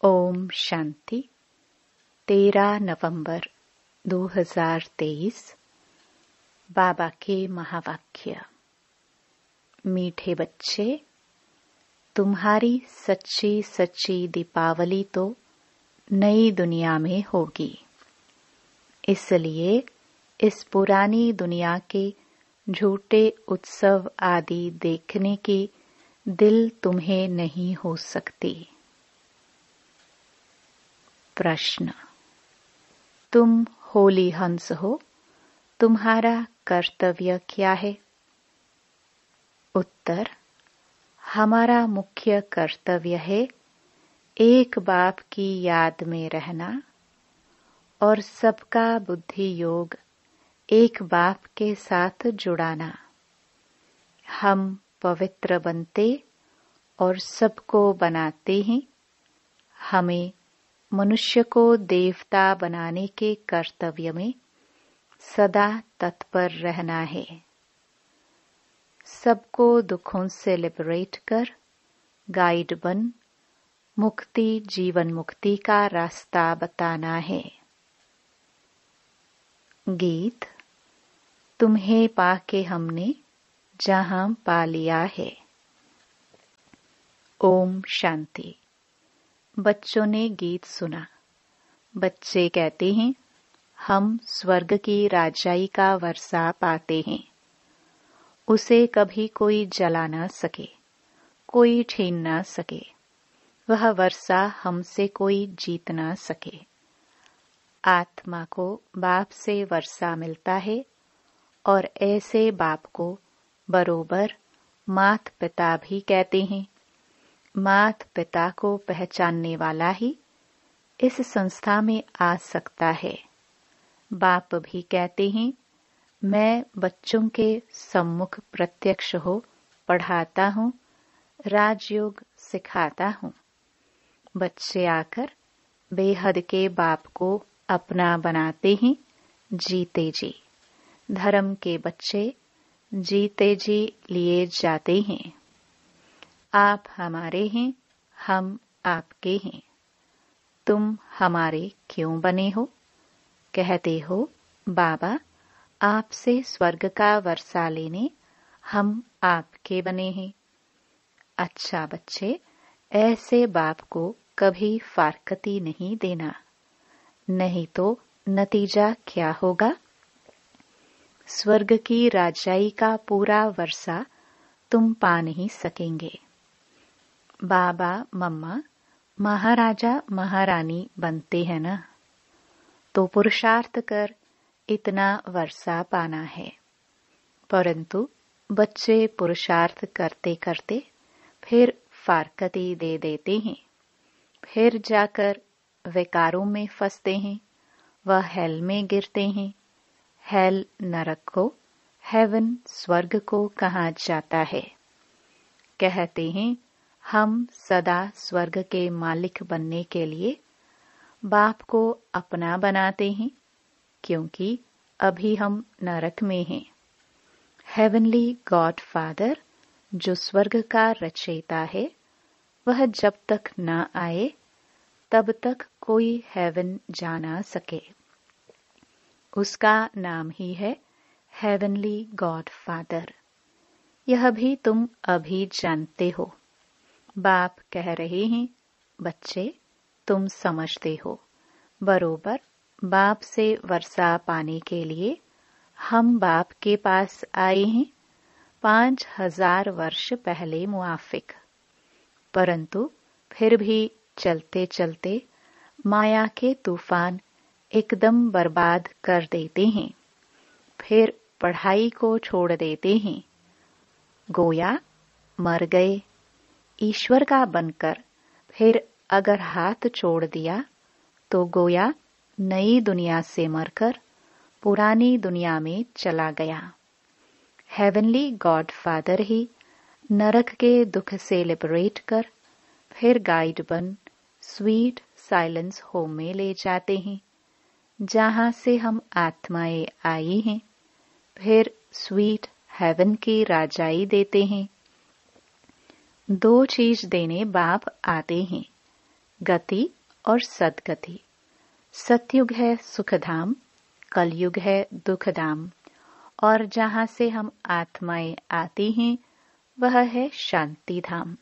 ओम शांति। 13 नवंबर 2023। बाबा के महावाक्य। मीठे बच्चे, तुम्हारी सच्ची सच्ची दीपावली तो नई दुनिया में होगी। इसलिए इस पुरानी दुनिया के झूठे उत्सव आदि देखने की दिल तुम्हें नहीं हो सकती। प्रश्न: तुम होली हंस हो, तुम्हारा कर्तव्य क्या है? उत्तर: हमारा मुख्य कर्तव्य है एक बाप की याद में रहना और सबका बुद्धि योग एक बाप के साथ जुड़ाना। हम पवित्र बनते और सबको बनाते हैं। हमें मनुष्य को देवता बनाने के कर्तव्य में सदा तत्पर रहना है। सबको दुखों से लिबरेट कर गाइड बन मुक्ति जीवन मुक्ति का रास्ता बताना है। गीत: तुम्हें पाके हमने जहां पा लिया है। ओम शांति। बच्चों ने गीत सुना। बच्चे कहते हैं, हम स्वर्ग की राजाई का वर्षा पाते हैं। उसे कभी कोई जला न सके, कोई छीन न सके। वह वर्षा हमसे कोई जीत न सके। आत्मा को बाप से वर्षा मिलता है और ऐसे बाप को बरोबर मात पिता भी कहते हैं। मात पिता को पहचानने वाला ही इस संस्था में आ सकता है। बाप भी कहते हैं, मैं बच्चों के सम्मुख प्रत्यक्ष हो पढ़ाता हूँ, राजयोग सिखाता हूँ। बच्चे आकर बेहद के बाप को अपना बनाते हैं। जीते जी धर्म के बच्चे जीते जी लिए जाते हैं। आप हमारे हैं, हम आपके हैं। तुम हमारे क्यों बने हो? कहते हो, बाबा आपसे स्वर्ग का वर्षा लेने हम आपके बने हैं। अच्छा बच्चे, ऐसे बाप को कभी फारकती नहीं देना, नहीं तो नतीजा क्या होगा? स्वर्ग की राजाई का पूरा वर्षा तुम पा नहीं सकेंगे। बाबा मम्मा महाराजा महारानी बनते हैं ना, तो पुरुषार्थ कर इतना वर्षा पाना है। परंतु बच्चे पुरुषार्थ करते करते फिर फारकती दे देते हैं। फिर जाकर विकारों में फंसते हैं। वह हेल में गिरते हैं। हेल नरक को, हेवन स्वर्ग को कहा जाता है। कहते हैं, हम सदा स्वर्ग के मालिक बनने के लिए बाप को अपना बनाते हैं, क्योंकि अभी हम नरक में हैं। हेवनली गॉड फादर जो स्वर्ग का रचयिता है, वह जब तक न आए तब तक कोई हेवन जा ना सके। उसका नाम ही है हेवनली गॉड फादर। यह भी तुम अभी जानते हो। बाप कह रहे हैं, बच्चे तुम समझते हो। बरोबर बाप से वर्षा पाने के लिए हम बाप के पास आए हैं 5000 वर्ष पहले मुआफिक। परंतु फिर भी चलते चलते माया के तूफान एकदम बर्बाद कर देते हैं। फिर पढ़ाई को छोड़ देते हैं। गोया मर गए। ईश्वर का बनकर फिर अगर हाथ छोड़ दिया तो गोया नई दुनिया से मरकर पुरानी दुनिया में चला गया। हेवनली गॉड फादर ही नरक के दुख से लिबरेट कर फिर गाइड बन स्वीट साइलेंस होम में ले जाते हैं, जहां से हम आत्माएं आई हैं। फिर स्वीट हेवन की राजाई देते हैं। दो चीज देने बाप आते हैं, गति और सद्गति। सतयुग है सुखधाम, कलयुग है दुखधाम, और जहाँ से हम आत्माएं आती हैं वह है शांति धाम।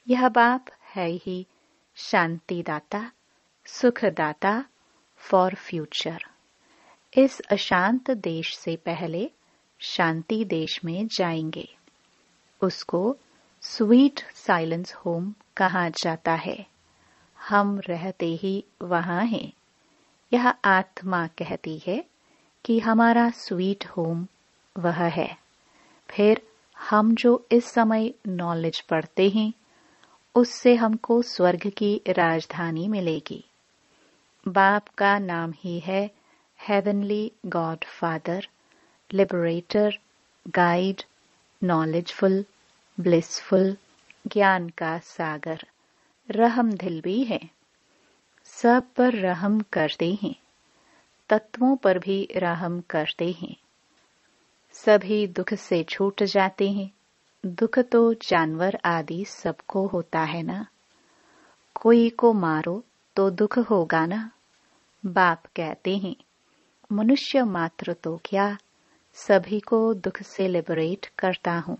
यह बाप है ही शांतिदाता, सुखदाता फॉर फ्यूचर। इस अशांत देश से पहले शांति देश में जाएंगे। उसको स्वीट साइलेंस होम कहा जाता है। हम रहते ही वहां हैं। यह आत्मा कहती है कि हमारा स्वीट होम वह है। फिर हम जो इस समय नॉलेज पढ़ते हैं उससे हमको स्वर्ग की राजधानी मिलेगी। बाप का नाम ही है heavenly God father, liberator, guide, knowledgeful, blissful, ज्ञान का सागर, रहम दिल भी है। सब पर रहम करते हैं, तत्वों पर भी रहम करते हैं। सभी दुख से छूट जाते हैं। दुख तो जानवर आदि सबको होता है ना। कोई को मारो तो दुख होगा ना। बाप कहते हैं मनुष्य मात्र तो क्या, सभी को दुख से लिबरेट करता हूँ,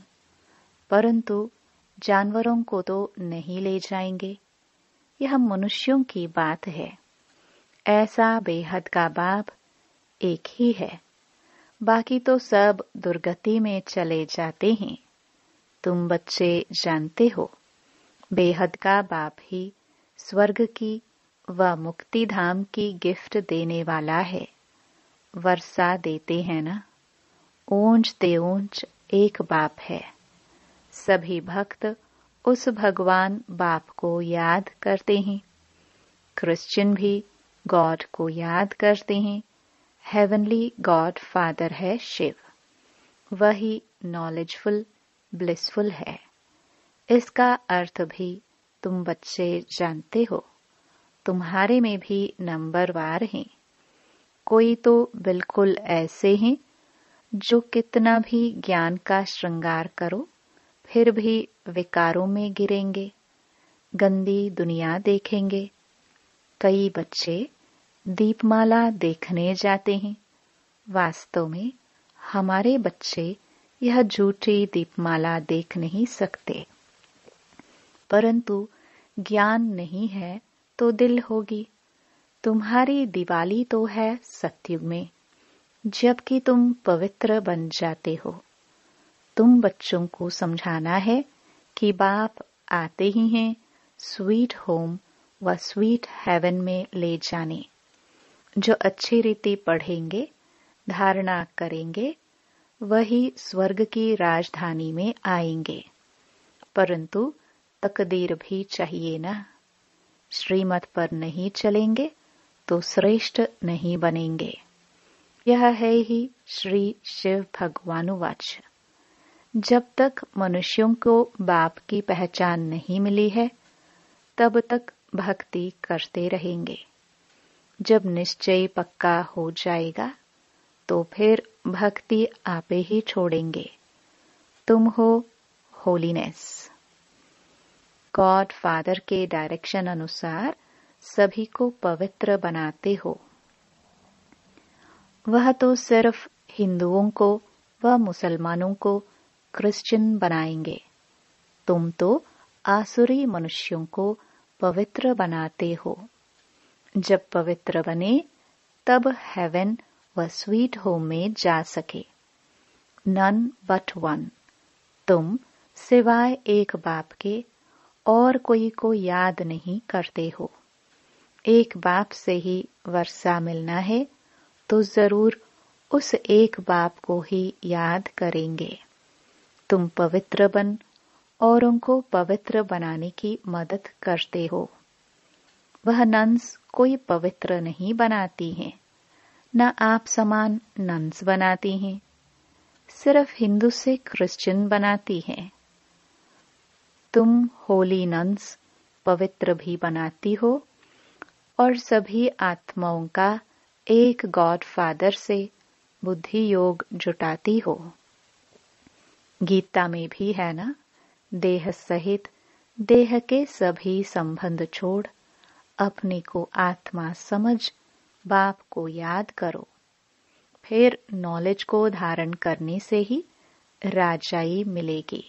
परंतु जानवरों को तो नहीं ले जाएंगे। यह मनुष्यों की बात है। ऐसा बेहद का बाप एक ही है, बाकी तो सब दुर्गति में चले जाते हैं। तुम बच्चे जानते हो, बेहद का बाप ही स्वर्ग की व मुक्ति धाम की गिफ्ट देने वाला है। वर्षा देते हैं ना। ऊंच ते ऊंच एक बाप है। सभी भक्त उस भगवान बाप को याद करते हैं। क्रिश्चियन भी गॉड को याद करते हैं। हेवनली गॉड फादर है शिव। वही नॉलेजफुल, ब्लिसफुल है। इसका अर्थ भी तुम बच्चे जानते हो। तुम्हारे में भी नंबरवार हैं। कोई तो बिल्कुल ऐसे हैं जो कितना भी ज्ञान का श्रृंगार करो फिर भी विकारों में गिरेंगे, गंदी दुनिया देखेंगे। कई बच्चे दीपमाला देखने जाते हैं। वास्तव में हमारे बच्चे यह झूठी दीपमाला देख नहीं सकते, परंतु ज्ञान नहीं है तो दिल होगी। तुम्हारी दिवाली तो है सतयुग में, जबकि तुम पवित्र बन जाते हो। तुम बच्चों को समझाना है कि बाप आते ही हैं स्वीट होम व स्वीट हेवन में ले जाने। जो अच्छी रीति पढ़ेंगे, धारणा करेंगे, वही स्वर्ग की राजधानी में आएंगे। परंतु तकदीर भी चाहिए ना। श्रीमत पर नहीं चलेंगे तो श्रेष्ठ नहीं बनेंगे। यह है ही श्री शिव भगवानुवाच। जब तक मनुष्यों को बाप की पहचान नहीं मिली है, तब तक भक्ति करते रहेंगे। जब निश्चय पक्का हो जाएगा तो फिर भक्ति आपे ही छोड़ेंगे। तुम हो होलीनेस। गॉड फादर के डायरेक्शन अनुसार सभी को पवित्र बनाते हो। वह तो सिर्फ हिंदुओं को व मुसलमानों को क्रिश्चियन बनाएंगे। तुम तो आसुरी मनुष्यों को पवित्र बनाते हो। जब पवित्र बने तब हेवन व स्वीट होम में जा सके। None but one. तुम सिवाय एक बाप के और कोई को याद नहीं करते हो। एक बाप से ही वर्षा मिलना है तो जरूर उस एक बाप को ही याद करेंगे। तुम पवित्र बन औरों को पवित्र बनाने की मदद करते हो। वह नन्स कोई पवित्र नहीं बनाती हैं, न आप समान नन्स बनाती हैं। सिर्फ हिंदू से क्रिश्चियन बनाती हैं। तुम होली नन्स पवित्र भी बनाती हो और सभी आत्माओं का एक गॉड फादर से बुद्धि योग जुटाती हो। गीता में भी है ना, देह सहित देह के सभी संबंध छोड़ अपने को आत्मा समझ बाप को याद करो। फिर नॉलेज को धारण करने से ही राजाई मिलेगी।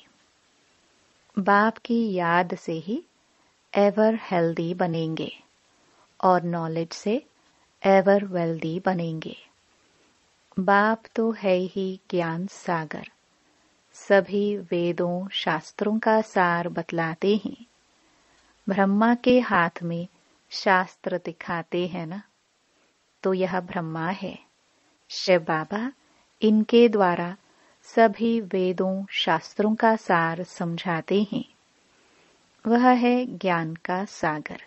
बाप की याद से ही एवर हेल्दी बनेंगे और नॉलेज से एवर वेल्दी बनेंगे। बाप तो है ही ज्ञान सागर, सभी वेदों शास्त्रों का सार बतलाते हैं। ब्रह्मा के हाथ में शास्त्र दिखाते हैं ना, तो यह ब्रह्मा है। शिव बाबा इनके द्वारा सभी वेदों शास्त्रों का सार समझाते हैं। वह है ज्ञान का सागर।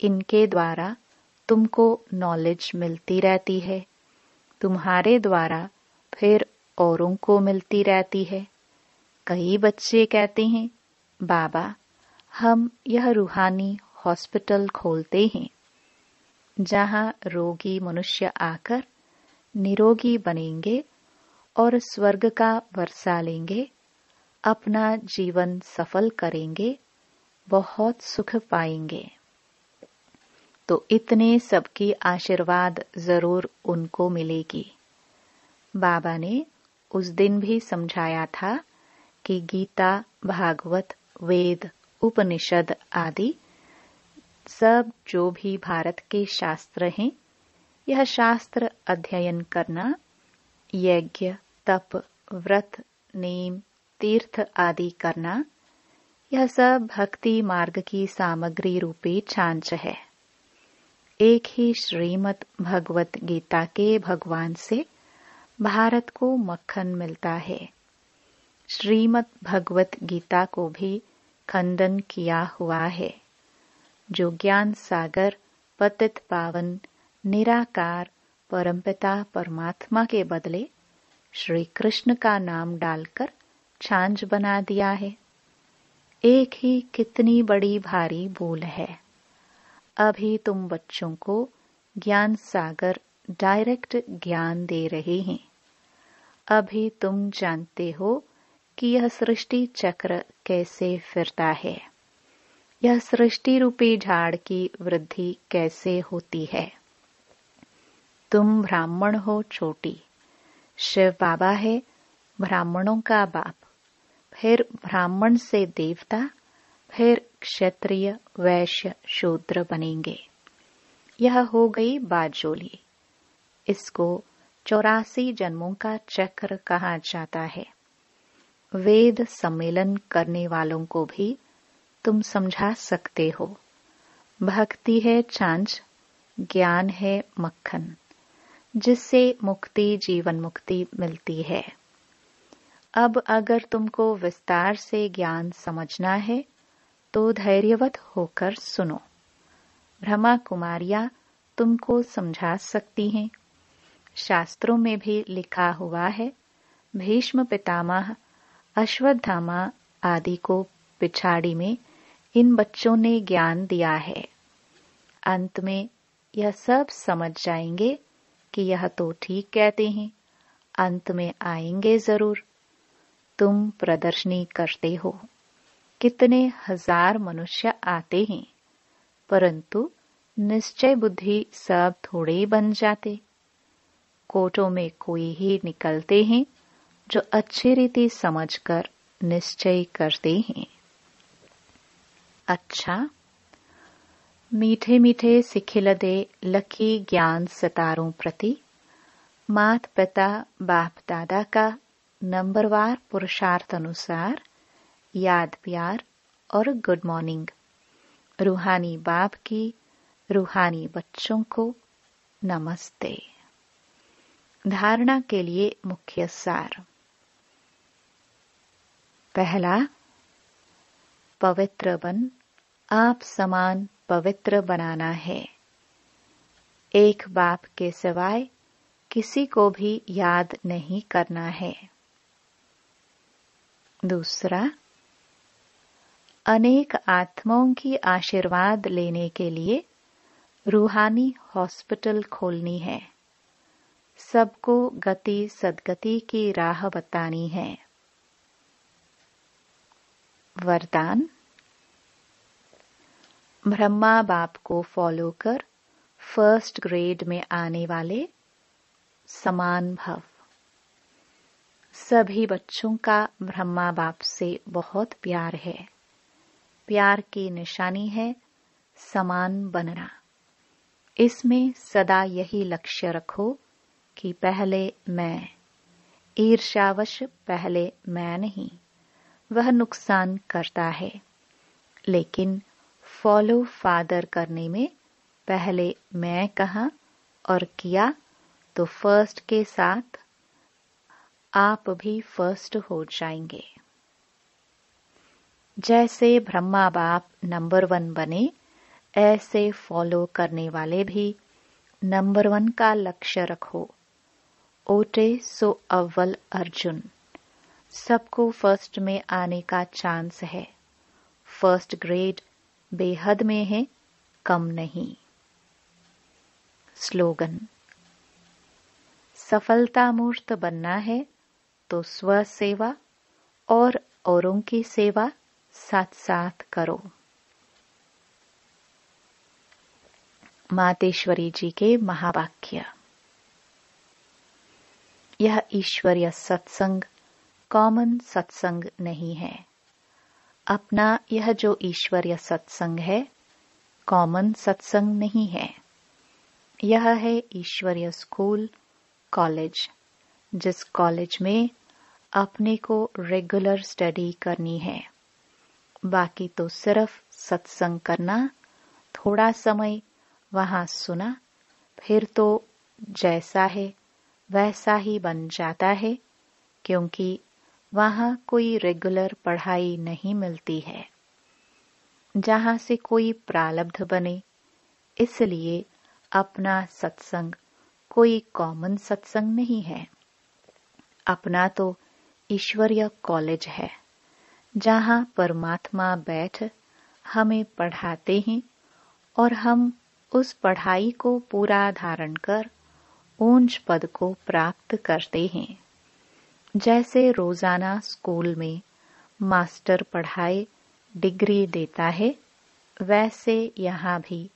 इनके द्वारा तुमको नॉलेज मिलती रहती है, तुम्हारे द्वारा फिर औरों को मिलती रहती है। कई बच्चे कहते हैं, बाबा हम यह रूहानी हॉस्पिटल खोलते हैं, जहां रोगी मनुष्य आकर निरोगी बनेंगे और स्वर्ग का वर्षा लेंगे, अपना जीवन सफल करेंगे, बहुत सुख पाएंगे। तो इतने सबकी आशीर्वाद जरूर उनको मिलेगी। बाबा ने उस दिन भी समझाया था कि गीता, भागवत, वेद, उपनिषद आदि सब जो भी भारत के शास्त्र हैं, यह शास्त्र अध्ययन करना, यज्ञ, तप, व्रत, नेम, तीर्थ आदि करना, यह सब भक्ति मार्ग की सामग्री रूपी छांच है। एक ही श्रीमद् भगवत गीता के भगवान से भारत को मक्खन मिलता है। श्रीमद् भगवत गीता को भी खंडन किया हुआ है। जो ज्ञान सागर पतित पावन निराकार परमपिता परमात्मा के बदले श्री कृष्ण का नाम डालकर छांछ बना दिया है। एक ही कितनी बड़ी भारी भूल है। अभी तुम बच्चों को ज्ञान सागर डायरेक्ट ज्ञान दे रहे हैं। अभी तुम जानते हो कि यह सृष्टि चक्र कैसे फिरता है, यह सृष्टि रूपी झाड़ की वृद्धि कैसे होती है। तुम ब्राह्मण हो छोटी, शिव बाबा है ब्राह्मणों का बाप, फिर ब्राह्मण से देवता, फिर क्षत्रिय, वैश्य, शूद्र बनेंगे। यह हो गई बाजोली। इसको 84 जन्मों का चक्र कहा जाता है। वेद सम्मेलन करने वालों को भी तुम समझा सकते हो। भक्ति है छांछ, ज्ञान है मक्खन, जिससे मुक्ति जीवन मुक्ति मिलती है। अब अगर तुमको विस्तार से ज्ञान समझना है तो धैर्यवत होकर सुनो। ब्रह्मा कुमारियां तुमको समझा सकती हैं। शास्त्रों में भी लिखा हुआ है, भीष्म पितामह, अश्वत्थामा आदि को पिछाड़ी में इन बच्चों ने ज्ञान दिया है। अंत में यह सब समझ जाएंगे कि यह तो ठीक कहते हैं, अंत में आएंगे जरूर। तुम प्रदर्शनी करते हो, कितने हजार मनुष्य आते हैं, परंतु निश्चय बुद्धि सब थोड़े ही बन जाते। कोटों में कोई ही निकलते हैं जो अच्छी रीति समझकर निश्चय करते हैं। अच्छा, मीठे मीठे सिखिलदे लकी ज्ञान सितारों प्रति मात पिता बाप दादा का नंबरवार पुरुषार्थ अनुसार याद प्यार और गुड मॉर्निंग। रूहानी बाप की रूहानी बच्चों को नमस्ते। धारणा के लिए मुख्य सार। पहला, पवित्र बन आप समान पवित्र बनाना है। एक बाप के सिवाय किसी को भी याद नहीं करना है। दूसरा, अनेक आत्माओं की आशीर्वाद लेने के लिए रूहानी हॉस्पिटल खोलनी है। सबको गति सद्गति की राह बतानी है। वरदान। ब्रह्मा बाप को फॉलो कर फर्स्ट ग्रेड में आने वाले समान भव। सभी बच्चों का ब्रह्मा बाप से बहुत प्यार है। प्यार की निशानी है समान बनना। इसमें सदा यही लक्ष्य रखो कि पहले मैं, ईर्ष्यावश पहले मैं नहीं, वह नुकसान करता है। लेकिन फॉलो फादर करने में पहले मैं कहा और किया तो फर्स्ट के साथ आप भी फर्स्ट हो जाएंगे। जैसे ब्रह्मा बाप नंबर 1 बने, ऐसे फॉलो करने वाले भी नंबर 1 का लक्ष्य रखो। ओटे सो अव्वल अर्जुन। सबको फर्स्ट में आने का चांस है। फर्स्ट ग्रेड बेहद में है, कम नहीं। स्लोगन। सफलता मूर्त बनना है तो स्व सेवा और औरों की सेवा साथ साथ करो। मातेश्वरी जी के महावाक्य। यह ईश्वरीय सत्संग कॉमन सत्संग नहीं है। अपना यह जो ईश्वरीय सत्संग है कॉमन सत्संग नहीं है। यह है ईश्वरीय स्कूल, कॉलेज, जिस कॉलेज में अपने को रेगुलर स्टडी करनी है। बाकी तो सिर्फ सत्संग करना, थोड़ा समय वहां सुना, फिर तो जैसा है वैसा ही बन जाता है, क्योंकि वहां कोई रेगुलर पढ़ाई नहीं मिलती है जहां से कोई प्रारब्ध बने। इसलिए अपना सत्संग कोई कॉमन सत्संग नहीं है। अपना तो ईश्वरीय कॉलेज है, जहां परमात्मा बैठ हमें पढ़ाते हैं और हम उस पढ़ाई को पूरा धारण कर ऊंच पद को प्राप्त करते हैं। जैसे रोजाना स्कूल में मास्टर पढ़ाए डिग्री देता है, वैसे यहाँ भी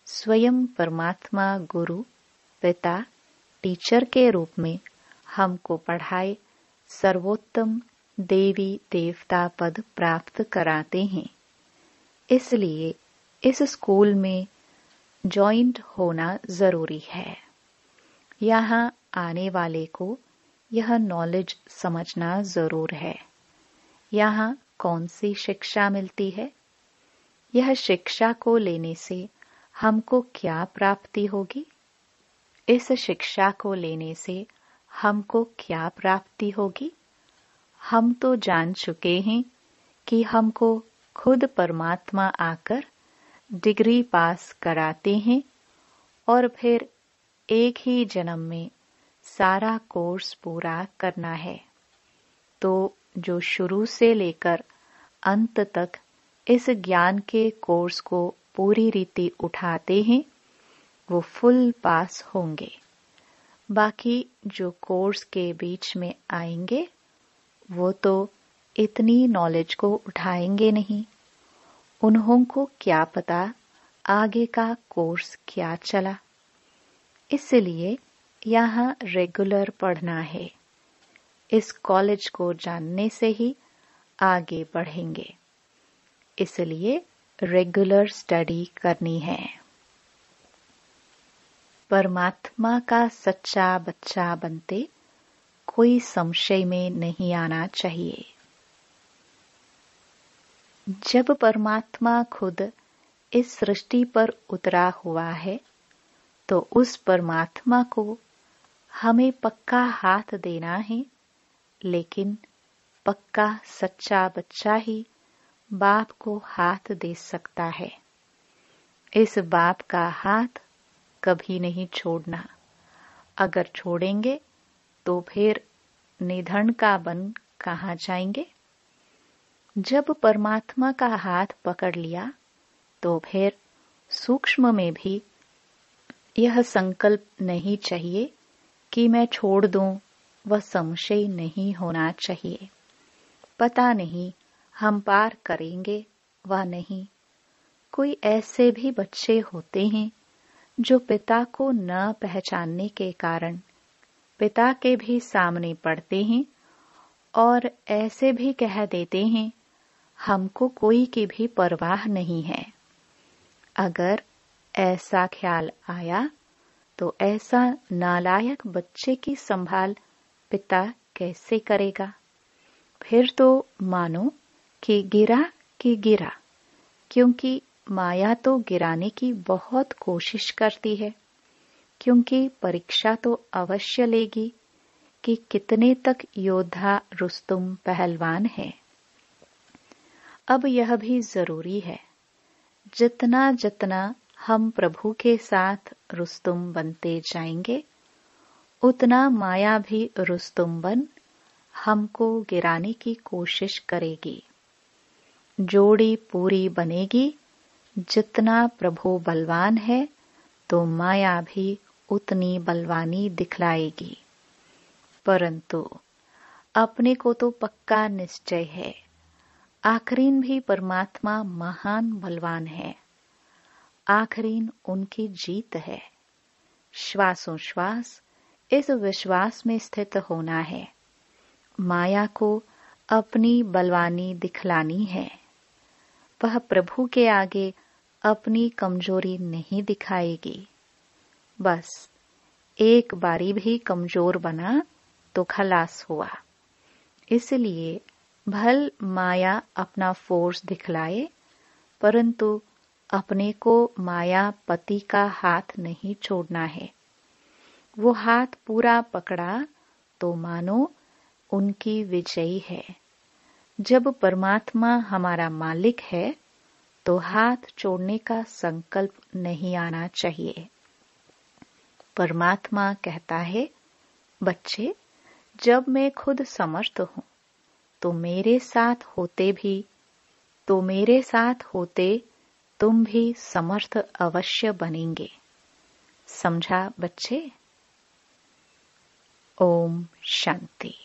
स्वयं परमात्मा गुरु पिता टीचर के रूप में हमको पढ़ाए सर्वोत्तम देवी देवता पद प्राप्त कराते हैं। इसलिए इस स्कूल में जॉइंट होना जरूरी है। यहाँ आने वाले को यह नॉलेज समझना जरूर है। यहाँ कौन सी शिक्षा मिलती है? यह शिक्षा को लेने से हमको क्या प्राप्ति होगी? इस शिक्षा को लेने से हमको क्या प्राप्ति होगी? हम तो जान चुके हैं कि हमको खुद परमात्मा आकर डिग्री पास कराते हैं और फिर एक ही जन्म में सारा कोर्स पूरा करना है। तो जो शुरू से लेकर अंत तक इस ज्ञान के कोर्स को पूरी रीति उठाते हैं, वो फुल पास होंगे। बाकी जो कोर्स के बीच में आएंगे, वो तो इतनी नॉलेज को उठाएंगे नहीं। उन्हों को क्या पता आगे का कोर्स क्या चला। इसलिए यहाँ रेगुलर पढ़ना है। इस कॉलेज को जानने से ही आगे बढ़ेंगे। इसलिए रेगुलर स्टडी करनी है। परमात्मा का सच्चा बच्चा बनते कोई संशय में नहीं आना चाहिए। जब परमात्मा खुद इस सृष्टि पर उतरा हुआ है, तो उस परमात्मा को हमें पक्का हाथ देना है। लेकिन पक्का सच्चा बच्चा ही बाप को हाथ दे सकता है। इस बाप का हाथ कभी नहीं छोड़ना। अगर छोड़ेंगे तो फिर निधन का बन कहाँ जाएंगे? जब परमात्मा का हाथ पकड़ लिया तो फिर सूक्ष्म में भी यह संकल्प नहीं चाहिए कि मैं छोड़ दूं, वह संशय नहीं होना चाहिए। पता नहीं हम पार करेंगे व नहीं, कोई ऐसे भी बच्चे होते हैं जो पिता को न पहचानने के कारण पिता के भी सामने पड़ते हैं और ऐसे भी कह देते हैं, हमको कोई की भी परवाह नहीं है। अगर ऐसा ख्याल आया तो ऐसा नालायक बच्चे की संभाल पिता कैसे करेगा? फिर तो मानो कि गिरा, क्योंकि माया तो गिराने की बहुत कोशिश करती है, क्योंकि परीक्षा तो अवश्य लेगी कि कितने तक योद्धा रुस्तुम पहलवान है। अब यह भी जरूरी है, जितना जितना हम प्रभु के साथ रुस्तुम बनते जाएंगे, उतना माया भी रुस्तुम बन हमको गिराने की कोशिश करेगी। जोड़ी पूरी बनेगी। जितना प्रभु बलवान है तो माया भी उतनी बलवानी दिखलाएगी। परंतु अपने को तो पक्का निश्चय है, आखरीन भी परमात्मा महान बलवान है। आखरीन उनकी जीत है। श्वासों श्वास इस विश्वास में स्थित होना है। माया को अपनी बलवानी दिखलानी है। वह प्रभु के आगे अपनी कमजोरी नहीं दिखाएगी। बस एक बारी भी कमजोर बना तो खलास हुआ। इसलिए भल माया अपना फोर्स दिखलाए, परंतु अपने को माया पति का हाथ नहीं छोड़ना है। वो हाथ पूरा पकड़ा तो मानो उनकी विजयी है। जब परमात्मा हमारा मालिक है तो हाथ छोड़ने का संकल्प नहीं आना चाहिए। परमात्मा कहता है, बच्चे, जब मैं खुद समर्थ हूं तो मेरे साथ होते तुम भी समर्थ अवश्य बनेंगे। समझा बच्चे? ओम शांति।